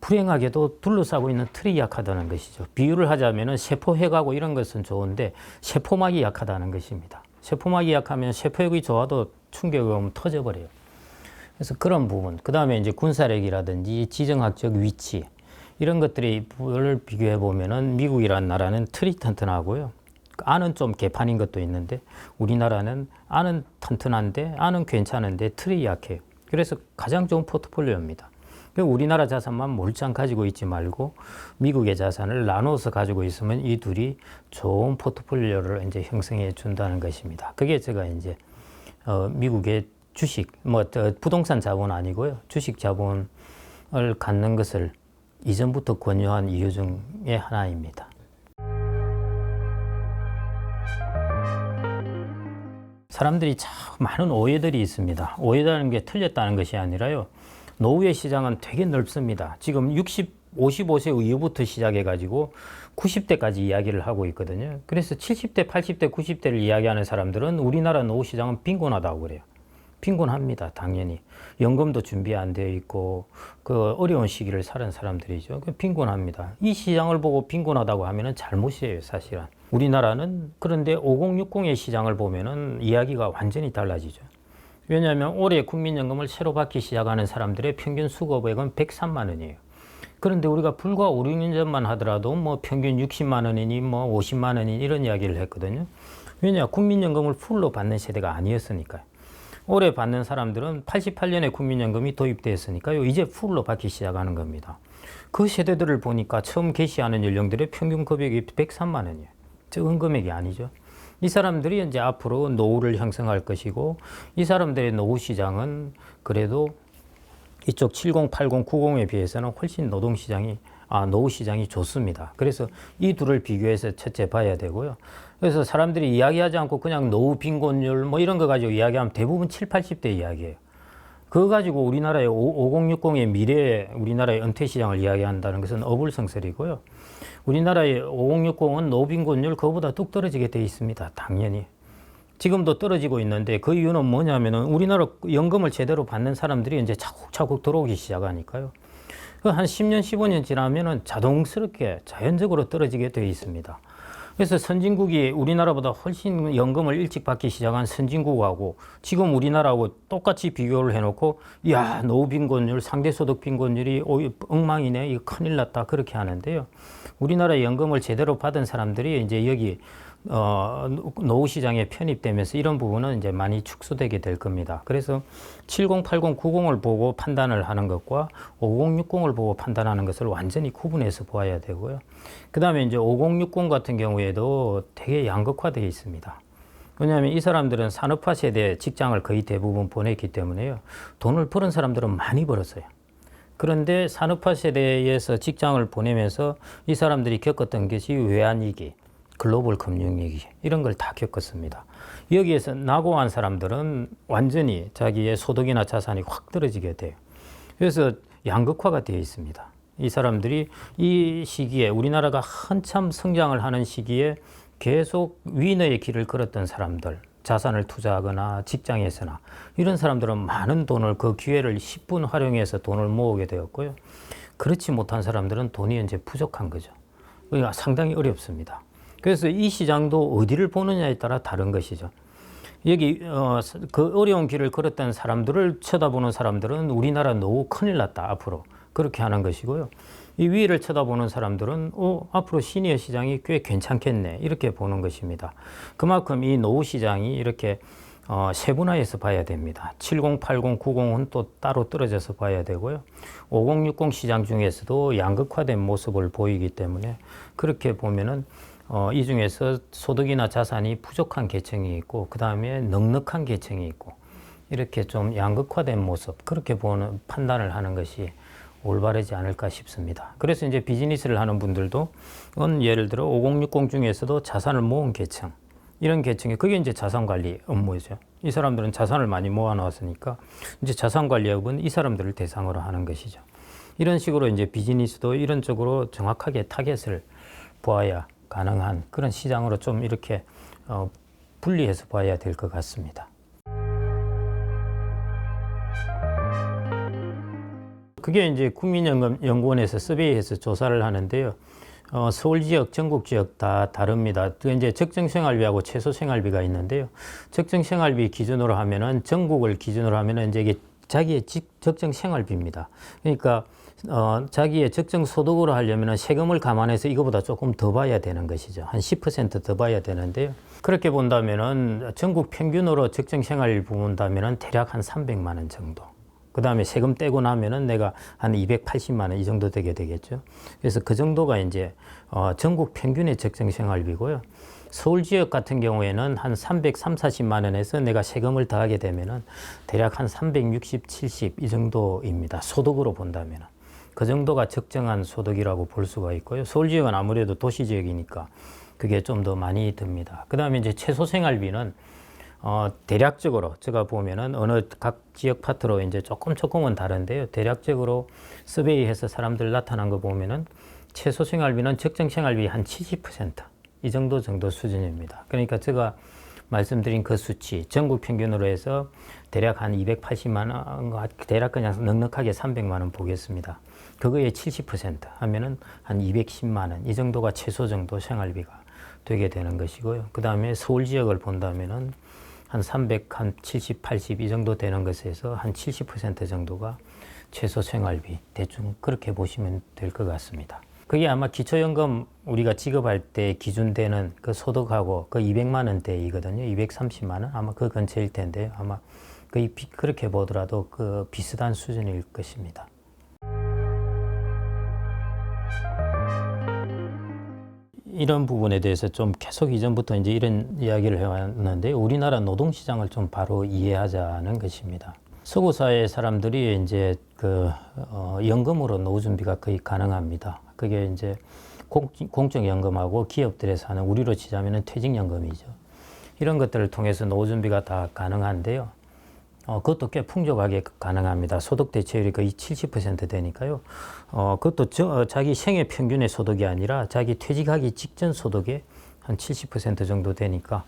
불행하게도 둘러싸고 있는 틀이 약하다는 것이죠. 비유를 하자면 세포핵하고 이런 것은 좋은데 세포막이 약하다는 것입니다. 세포막이 약하면 세포핵이 좋아도 충격이 오면 터져버려요. 그래서 그런 부분, 그 다음에 이제 군사력이라든지 지정학적 위치, 이런 것들을 비교해 보면은 미국이라는 나라는 틀이 튼튼하고요. 안은 좀 개판인 것도 있는데 우리나라는 안은 튼튼한데 안은 괜찮은데 틀이 약해요. 그래서 가장 좋은 포트폴리오입니다. 우리나라 자산만 몰짱 가지고 있지 말고 미국의 자산을 나눠서 가지고 있으면 이 둘이 좋은 포트폴리오를 이제 형성해 준다는 것입니다. 그게 제가 이제 미국의 주식, 부동산 자본 아니고요. 주식 자본을 갖는 것을 이전부터 권유한 이유 중에 하나입니다. 사람들이 참 많은 오해들이 있습니다. 오해라는 게 틀렸다는 것이 아니라요. 노후의 시장은 되게 넓습니다. 지금 55세 이후부터 시작해가지고 90대까지 이야기를 하고 있거든요. 그래서 70대, 80대, 90대를 이야기하는 사람들은 우리나라 노후 시장은 빈곤하다고 그래요. 빈곤합니다. 당연히. 연금도 준비 안 되어 있고 그 어려운 시기를 사는 사람들이죠. 빈곤합니다. 이 시장을 보고 빈곤하다고 하면은 잘못이에요, 사실은. 우리나라는 그런데 5060의 시장을 보면은 이야기가 완전히 달라지죠. 왜냐하면 올해 국민연금을 새로 받기 시작하는 사람들의 평균 수급액은 103만 원이에요. 그런데 우리가 불과 5, 6년 전만 하더라도 뭐 평균 60만 원이니 뭐 50만 원이니 이런 이야기를 했거든요. 왜냐, 국민연금을 풀로 받는 세대가 아니었으니까요. 올해 받는 사람들은 88년에 국민연금이 도입되었으니까요. 이제 풀로 받기 시작하는 겁니다. 그 세대들을 보니까 처음 개시하는 연령들의 평균 금액이 103만 원이에요. 적은 금액이 아니죠. 이 사람들이 이제 앞으로 노후를 형성할 것이고, 이 사람들의 노후 시장은 그래도 이쪽 70, 80, 90에 비해서는 훨씬 노후 시장이 좋습니다. 그래서 이 둘을 비교해서 첫째 봐야 되고요. 그래서 사람들이 이야기하지 않고 그냥 노후 빈곤율 뭐 이런 거 가지고 이야기하면 대부분 7, 80대 이야기예요. 그거 가지고 우리나라의 5060의 미래의 우리나라의 은퇴 시장을 이야기한다는 것은 어불성설이고요. 우리나라의 5060은 노후 빈곤율 그거보다 뚝 떨어지게 돼 있습니다. 당연히. 지금도 떨어지고 있는데 그 이유는 뭐냐면은 우리나라 연금을 제대로 받는 사람들이 이제 차곡차곡 들어오기 시작하니까요. 한 10년, 15년 지나면은 자동스럽게 자연적으로 떨어지게 되어 있습니다. 그래서 선진국이 우리나라보다 훨씬 연금을 일찍 받기 시작한 선진국하고 지금 우리나라하고 똑같이 비교를 해놓고, 야, 노후 빈곤율, 상대소득 빈곤율이 엉망이네, 이거 큰일 났다, 그렇게 하는데요. 우리나라 연금을 제대로 받은 사람들이 이제 여기 노후 시장에 편입되면서 이런 부분은 이제 많이 축소되게 될 겁니다. 그래서 70, 80, 90을 보고 판단을 하는 것과 5060을 보고 판단하는 것을 완전히 구분해서 보아야 되고요. 그 다음에 이제 5060 같은 경우에도 되게 양극화되어 있습니다. 왜냐하면 이 사람들은 산업화 세대 직장을 거의 대부분 보냈기 때문에요. 돈을 벌은 사람들은 많이 벌었어요. 그런데 산업화 세대에서 직장을 보내면서 이 사람들이 겪었던 것이 외환위기, 글로벌 금융위기 이런 걸 다 겪었습니다. 여기에서 낙오한 사람들은 완전히 자기의 소득이나 자산이 확 떨어지게 돼요. 그래서 양극화가 되어 있습니다. 이 사람들이 이 시기에 우리나라가 한참 성장을 하는 시기에 계속 위너의 길을 걸었던 사람들, 자산을 투자하거나 직장에서나 이런 사람들은 많은 돈을 그 기회를 10분 활용해서 돈을 모으게 되었고요. 그렇지 못한 사람들은 돈이 이제 부족한 거죠. 그러니까 상당히 어렵습니다. 그래서 이 시장도 어디를 보느냐에 따라 다른 것이죠. 여기 그 어려운 길을 걸었던 사람들을 쳐다보는 사람들은 우리나라 노후 큰일 났다 앞으로 그렇게 하는 것이고요. 이 위를 쳐다보는 사람들은 앞으로 시니어 시장이 꽤 괜찮겠네 이렇게 보는 것입니다. 그만큼 이 노후 시장이 이렇게 세분화해서 봐야 됩니다. 70, 80, 90은 또 따로 떨어져서 봐야 되고요. 5060 시장 중에서도 양극화된 모습을 보이기 때문에 그렇게 보면은 이 중에서 소득이나 자산이 부족한 계층이 있고 그 다음에 넉넉한 계층이 있고 이렇게 좀 양극화된 모습 그렇게 보는 판단을 하는 것이 올바르지 않을까 싶습니다. 그래서 이제 비즈니스를 하는 분들도 예를 들어 5060 중에서도 자산을 모은 계층 이런 계층이 그게 이제 자산관리 업무죠. 이 사람들은 자산을 많이 모아놨으니까 이제 자산관리업은 이 사람들을 대상으로 하는 것이죠. 이런 식으로 이제 비즈니스도 이런 쪽으로 정확하게 타겟을 보아야 가능한 그런 시장으로 좀 이렇게 분리해서 봐야 될 것 같습니다. 그게 이제 국민연금연구원에서 서베이해서 조사를 하는데요. 서울 지역, 전국 지역 다 다릅니다. 이제 적정생활비하고 최소생활비가 있는데요. 적정생활비 기준으로 하면은 전국을 기준으로 하면은 이제 이게 자기의 적정생활비입니다. 그러니까 자기의 적정 소득으로 하려면 세금을 감안해서 이거보다 조금 더 봐야 되는 것이죠. 한 10% 더 봐야 되는데요. 그렇게 본다면은 전국 평균으로 적정 생활비 본다면은 대략 한 300만 원 정도. 그 다음에 세금 떼고 나면은 내가 한 280만 원 이 정도 되게 되겠죠. 그래서 그 정도가 이제 전국 평균의 적정 생활비고요. 서울 지역 같은 경우에는 한 340만 원에서 내가 세금을 더하게 되면은 대략 한 360, 70 이 정도입니다. 소득으로 본다면은. 그 정도가 적정한 소득이라고 볼 수가 있고요. 서울 지역은 아무래도 도시 지역이니까 그게 좀 더 많이 듭니다. 그 다음에 이제 최소 생활비는 대략적으로 제가 보면은 어느 각 지역 파트로 이제 조금은 다른데요. 대략적으로 서베이해서 사람들 나타난 거 보면은 최소 생활비는 적정 생활비 한 70% 이 정도 수준입니다. 그러니까 제가 말씀드린 그 수치 전국 평균으로 해서 대략 한 280만 원, 대략 그냥 넉넉하게 300만 원 보겠습니다. 그거의 70% 하면은 한 210만 원 이 정도가 최소 정도 생활비가 되게 되는 것이고요. 그 다음에 서울 지역을 본다면은 한 300, 한 70, 80 이 정도 되는 것에서 한 70% 정도가 최소 생활비 대충 그렇게 보시면 될 것 같습니다. 그게 아마 기초연금 우리가 지급할 때 기준되는 그 소득하고 그 200만 원대이거든요. 230만 원 아마 그 근처일 텐데요. 아마 거의 그렇게 보더라도 그 비슷한 수준일 것입니다. 이런 부분에 대해서 좀 계속 이전부터 이제 이런 이야기를 해왔는데, 우리나라 노동시장을 좀 바로 이해하자는 것입니다. 서구 사회 사람들이 이제 연금으로 노후 준비가 거의 가능합니다. 그게 이제 공적연금하고 기업들에서 하는, 우리로 치자면은 퇴직연금이죠. 이런 것들을 통해서 노후 준비가 다 가능한데요. 그것도 꽤 풍족하게 가능합니다. 소득 대체율이 거의 70% 되니까요. 그것도 자기 생애 평균의 소득이 아니라 자기 퇴직하기 직전 소득의 한 70% 정도 되니까,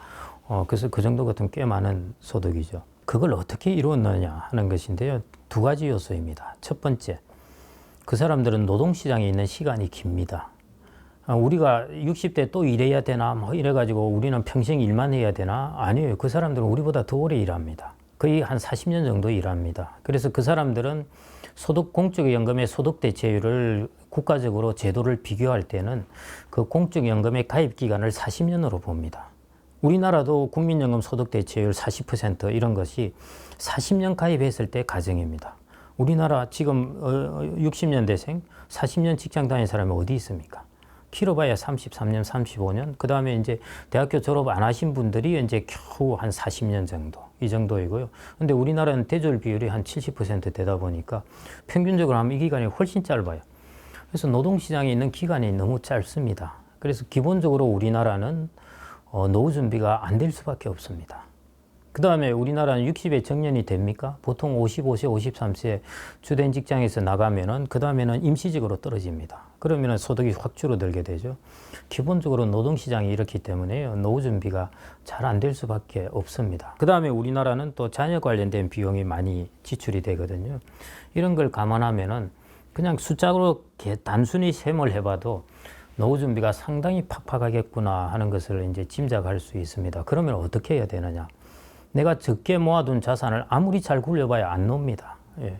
그래서 그 정도 같은 꽤 많은 소득이죠. 그걸 어떻게 이루었느냐 하는 것인데요. 두 가지 요소입니다. 첫 번째, 그 사람들은 노동시장에 있는 시간이 깁니다. 우리가 60대 또 일해야 되나 뭐 이래가지고 우리는 평생 일만 해야 되나? 아니에요. 그 사람들은 우리보다 더 오래 일합니다. 거의 한 40년 정도 일합니다. 그래서 그 사람들은 공적연금의 소득 대체율을 국가적으로 제도를 비교할 때는 그 공적연금의 가입 기간을 40년으로 봅니다. 우리나라도 국민연금 소득 대체율 40% 이런 것이 40년 가입했을 때 가정입니다. 우리나라 지금 60년대생 40년 직장 다닌 사람이 어디 있습니까? 길어봐야 33년, 35년. 그 다음에 이제 대학교 졸업 안 하신 분들이 이제 겨우 한 40년 정도, 이 정도이고요. 근데 우리나라는 대졸 비율이 한 70% 되다 보니까 평균적으로 하면 이 기간이 훨씬 짧아요. 그래서 노동시장에 있는 기간이 너무 짧습니다. 그래서 기본적으로 우리나라는 노후 준비가 안 될 수밖에 없습니다. 그 다음에 우리나라는 60에 정년이 됩니까? 보통 55세, 53세 주된 직장에서 나가면은 그 다음에는 임시직으로 떨어집니다. 그러면은 소득이 확 줄어들게 되죠. 기본적으로 노동시장이 이렇기 때문에 노후 준비가 잘 안 될 수밖에 없습니다. 그 다음에 우리나라는 또 자녀 관련된 비용이 많이 지출이 되거든요. 이런 걸 감안하면은 그냥 숫자로 단순히 셈을 해봐도 노후 준비가 상당히 팍팍하겠구나 하는 것을 이제 짐작할 수 있습니다. 그러면 어떻게 해야 되느냐? 내가 적게 모아둔 자산을 아무리 잘 굴려봐야 안 놉니다. 예.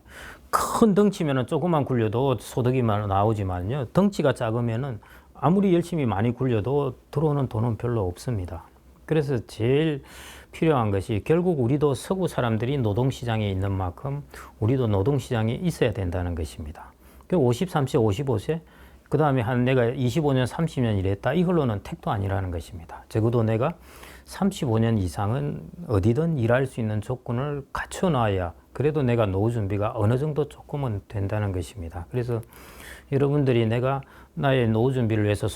큰 덩치면은 조금만 굴려도 소득이 나오지만요. 덩치가 작으면은 아무리 열심히 많이 굴려도 들어오는 돈은 별로 없습니다. 그래서 제일 필요한 것이, 결국 우리도 서구 사람들이 노동시장에 있는 만큼 우리도 노동시장에 있어야 된다는 것입니다. 53세, 55세, 그 다음에 내가 25년, 30년 일했다. 이걸로는 택도 아니라는 것입니다. 적어도 내가 35년 이상은 어디든 일할 수 있는 조건을 갖춰놔야 그래도 내가 노후 준비가 어느 정도 조금은 된다는 것입니다. 그래서 여러분들이 내가 나의 노후 준비를 위해서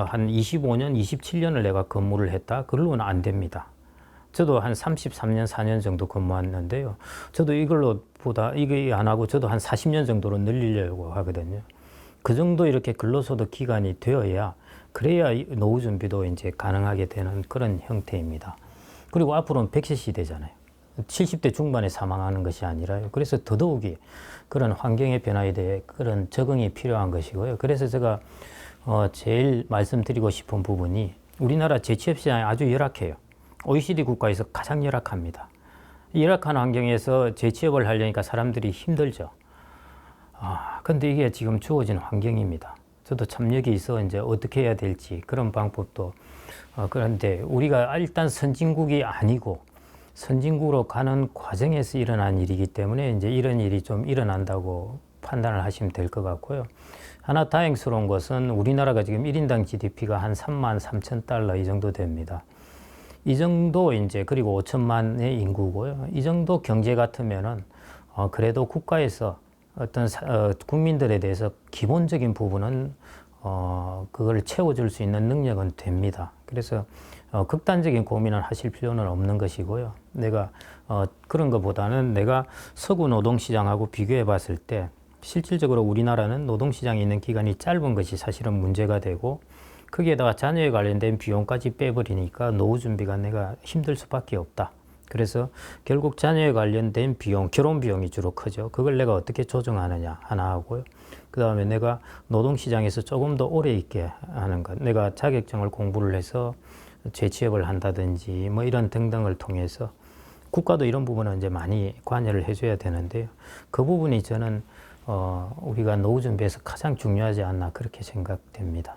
한 25년, 27년을 내가 근무를 했다. 그걸로는 안 됩니다. 저도 한 33년, 4년 정도 근무했는데요. 저도 이거 안 하고 저도 한 40년 정도로 늘리려고 하거든요. 그 정도 이렇게 근로소득 기간이 되어야, 그래야 노후 준비도 이제 가능하게 되는 그런 형태입니다. 그리고 앞으로는 100세 시대잖아요. 70대 중반에 사망하는 것이 아니라요. 그래서 더더욱이 그런 환경의 변화에 대해 그런 적응이 필요한 것이고요. 그래서 제가 제일 말씀드리고 싶은 부분이, 우리나라 재취업 시장이 아주 열악해요. OECD 국가에서 가장 열악합니다. 열악한 환경에서 재취업을 하려니까 사람들이 힘들죠. 근데 이게 지금 주어진 환경입니다. 저도 참 여기서 이제 어떻게 해야 될지 그런 방법도, 그런데 우리가 일단 선진국이 아니고 선진국으로 가는 과정에서 일어난 일이기 때문에 이제 이런 일이 좀 일어난다고 판단을 하시면 될 것 같고요. 하나 다행스러운 것은 우리나라가 지금 1인당 GDP가 한 33,000달러 이 정도 됩니다. 이 정도 이제, 그리고 5천만의 인구고요. 이 정도 경제 같으면은 그래도 국가에서 어떤 국민들에 대해서 기본적인 부분은 그걸 채워줄 수 있는 능력은 됩니다. 그래서 극단적인 고민을 하실 필요는 없는 것이고요. 내가 그런 것보다는 내가 서구 노동시장하고 비교해 봤을 때 실질적으로 우리나라는 노동시장에 있는 기간이 짧은 것이 사실은 문제가 되고, 거기에다가 자녀에 관련된 비용까지 빼버리니까 노후 준비가 내가 힘들 수밖에 없다. 그래서 결국 자녀에 관련된 비용, 결혼 비용이 주로 크죠. 그걸 내가 어떻게 조정하느냐 하나 하고요. 그 다음에 내가 노동시장에서 조금 더 오래 있게 하는 것. 내가 자격증을 공부를 해서 재취업을 한다든지 뭐 이런 등등을 통해서 국가도 이런 부분은 이제 많이 관여를 해줘야 되는데요. 그 부분이 저는 우리가 노후 준비에서 가장 중요하지 않나 그렇게 생각됩니다.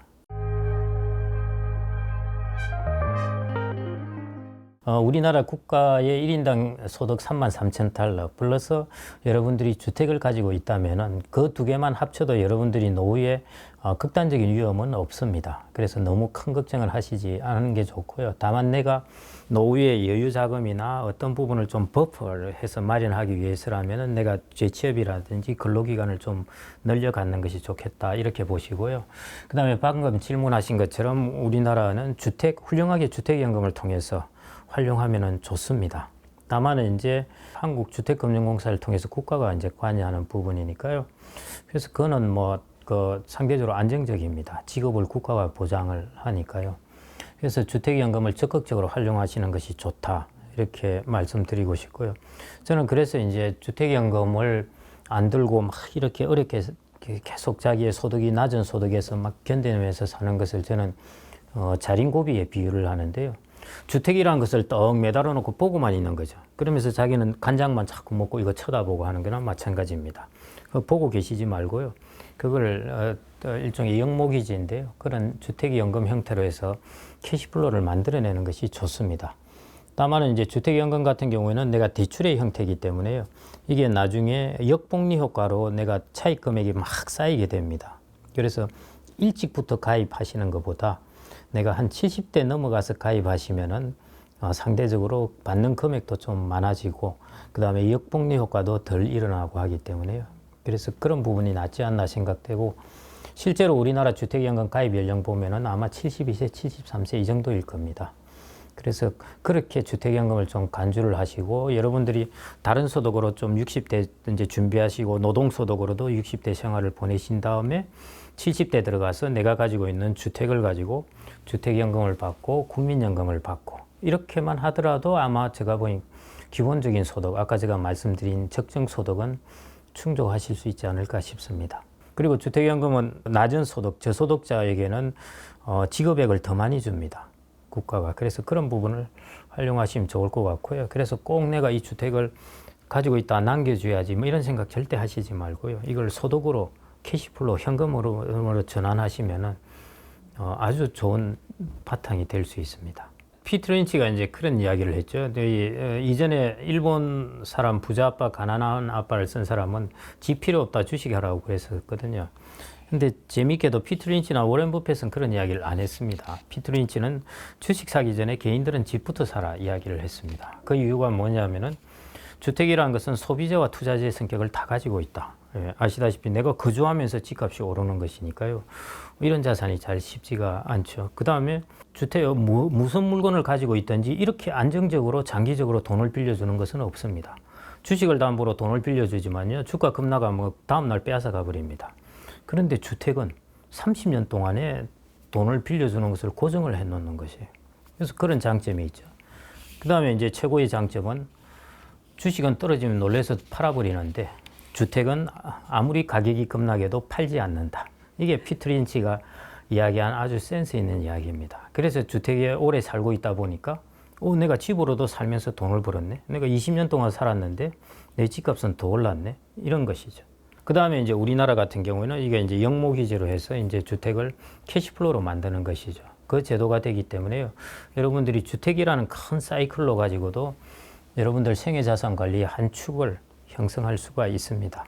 우리나라 국가의 1인당 소득 33,000달러 플러스 여러분들이 주택을 가지고 있다면은 그 두 개만 합쳐도 여러분들이 노후에 극단적인 위험은 없습니다. 그래서 너무 큰 걱정을 하시지 않은 게 좋고요. 다만 내가 노후에 여유 자금이나 어떤 부분을 좀 버퍼를 해서 마련하기 위해서라면은 내가 재취업이라든지 근로기간을 좀 늘려 갖는 것이 좋겠다 이렇게 보시고요. 그 다음에 방금 질문하신 것처럼 우리나라는 훌륭하게 주택연금을 통해서 활용하면은 좋습니다. 다만 이제 한국주택금융공사를 통해서 국가가 이제 관여하는 부분이니까요. 그래서 그거는 상대적으로 안정적입니다. 직업을 국가가 보장을 하니까요. 그래서 주택연금을 적극적으로 활용하시는 것이 좋다. 이렇게 말씀드리고 싶고요. 저는 그래서 이제 주택연금을 안 들고 막 이렇게 어렵게 계속 자기의 소득이 낮은 소득에서 막 견디면서 사는 것을 저는 자린고비에 비유를 하는데요. 주택이라는 것을 떡 매달아 놓고 보고만 있는 거죠. 그러면서 자기는 간장만 자꾸 먹고 이거 쳐다보고 하는 거나 마찬가지입니다. 보고 계시지 말고요. 그걸 일종의 영모기지인데요. 그런 주택연금 형태로 해서 캐시플로우를 만들어내는 것이 좋습니다. 다만 이제 주택연금 같은 경우에는 내가 대출의 형태이기 때문에요. 이게 나중에 역복리 효과로 내가 차익 금액이 막 쌓이게 됩니다. 그래서 일찍부터 가입하시는 것보다 내가 한 70대 넘어가서 가입하시면은 상대적으로 받는 금액도 좀 많아지고 그 다음에 역복리 효과도 덜 일어나고 하기 때문에요. 그래서 그런 부분이 낫지 않나 생각되고 실제로 우리나라 주택연금 가입 연령 보면은 아마 72세, 73세 이 정도일 겁니다. 그래서 그렇게 주택연금을 좀 간주를 하시고 여러분들이 다른 소득으로 좀 60대 이제 준비하시고 노동소득으로도 60대 생활을 보내신 다음에 70대 들어가서 내가 가지고 있는 주택을 가지고 주택연금을 받고 국민연금을 받고 이렇게만 하더라도 아마 제가 보니 기본적인 소득, 아까 제가 말씀드린 적정소득은 충족하실 수 있지 않을까 싶습니다. 그리고 주택연금은 낮은 소득, 저소득자에게는 지급액을 더 많이 줍니다. 국가가. 그래서 그런 부분을 활용하시면 좋을 것 같고요. 그래서 꼭 내가 이 주택을 가지고 있다 남겨줘야지 뭐 이런 생각 절대 하시지 말고요. 이걸 소득으로 캐시플로우 현금으로 전환하시면은 아주 좋은 바탕이 될 수 있습니다. 피터 린치가 이제 그런 이야기를 했죠. 이전에 일본 사람 부자 아빠, 가난한 아빠를 쓴 사람은 집 필요 없다 주식하라고 그랬었거든요. 근데 재밌게도 피터 린치나 워렌 버핏은 그런 이야기를 안 했습니다. 피터 린치는 주식 사기 전에 개인들은 집부터 사라 이야기를 했습니다. 그 이유가 뭐냐면은 주택이라는 것은 소비재와 투자재의 성격을 다 가지고 있다. 아시다시피 내가 거주하면서 집값이 오르는 것이니까요. 이런 자산이 잘 쉽지가 않죠. 그 다음에 주택 무슨 물건을 가지고 있든지 이렇게 안정적으로 장기적으로 돈을 빌려주는 것은 없습니다. 주식을 담보로 돈을 빌려주지만요. 주가 급락하면 다음날 빼앗아 가버립니다. 그런데 주택은 30년 동안에 돈을 빌려주는 것을 고정을 해놓는 것이에요. 그래서 그런 장점이 있죠. 그 다음에 이제 최고의 장점은 주식은 떨어지면 놀래서 팔아버리는데 주택은 아무리 가격이 급락해도 팔지 않는다. 이게 피터 린치가 이야기한 아주 센스 있는 이야기입니다. 그래서 주택에 오래 살고 있다 보니까 내가 집으로도 살면서 돈을 벌었네. 내가 20년 동안 살았는데 내 집값은 더 올랐네. 이런 것이죠. 그 다음에 이제 우리나라 같은 경우에는 이게 이제 영모기지로 해서 이제 주택을 캐시플로우로 만드는 것이죠. 그 제도가 되기 때문에요. 여러분들이 주택이라는 큰 사이클로 가지고도 여러분들 생애자산 관리의 한 축을 형성할 수가 있습니다.